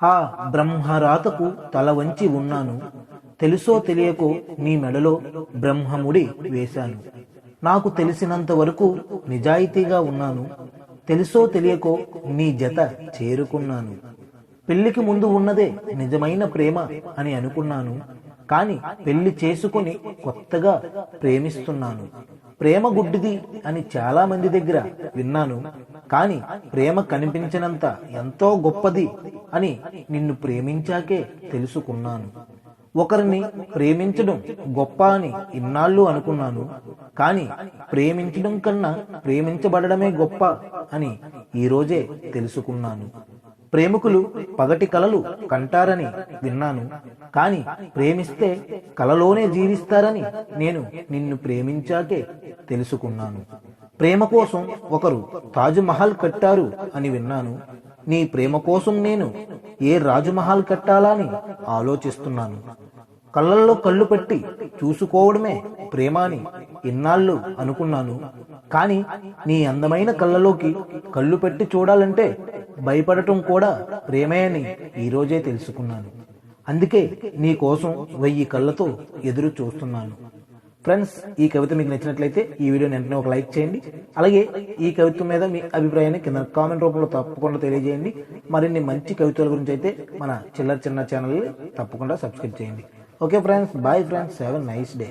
ఆ బ్రహ్మరాతకు తల వంచి ఉన్నాను. తెలుసో తెలియకో నీ మెడలో బ్రహ్మముడి వేశాను. నాకు తెలిసినంత వరకు నిజాయితీగా ఉన్నాను. తెలుసో తెలియకో నీ జత చేరుకున్నాను. పెళ్లికి ముందు ఉన్నదే నిజమైన ప్రేమ అని అనుకున్నాను. కాని పెళ్లి చేసుకుని కొత్తగా ప్రేమిస్తున్నాను. ప్రేమ గుడ్డిది అని చాలా మంది దగ్గర విన్నాను. కాని ప్రేమ కనిపించినంత ఎంతో గొప్పది అని నిన్ను ప్రేమించాకే తెలుసుకున్నాను. ఒకరిని ప్రేమించడం గొప్ప అని ఇన్నాళ్ళు అనుకున్నాను. కాని ప్రేమించడం కన్నా ప్రేమించబడమే గొప్ప అని ఈరోజే తెలుసుకున్నాను. ప్రేమికులు పగటి కలలు కంటారని విన్నాను. కాని ప్రేమిస్తే కలలోనే జీవిస్తారని నేను నిన్ను ప్రేమించాకే తెలుసుకున్నాను. ప్రేమ కోసం ఒకరు తాజ్మహల్ కట్టారు అని విన్నాను. నీ ప్రేమ కోసం నేను ఏ రాజమహల్ కట్టాలా అని ఆలోచిస్తున్నాను. కళ్ళల్లో కళ్ళు పెట్టి చూసుకోవడమే ప్రేమ అని ఇన్నాళ్ళు అనుకున్నాను. కాని నీ అందమైన కళ్ళలోకి కళ్ళు పెట్టి చూడాలంటే భయపడటం కూడా ప్రేమే అని ఈరోజే తెలుసుకున్నాను. అందుకే నీ కోసం 1000 కళ్ళతో ఎదురు చూస్తున్నాను. ఫ్రెండ్స్, ఈ కవిత మీకు నచ్చినట్లయితే ఈ వీడియోని వెంటనే ఒక లైక్ చేయండి. అలాగే ఈ కవిత్వం మీద మీ అభిప్రాయాన్ని కింద కామెంట్ రూపంలో తప్పకుండా తెలియజేయండి. మరిన్ని మంచి కవితల గురించి అయితే మన చిన్న ఛానల్ తప్పకుండా సబ్స్క్రైబ్ చేయండి. Okay friends, bye friends, have a nice day.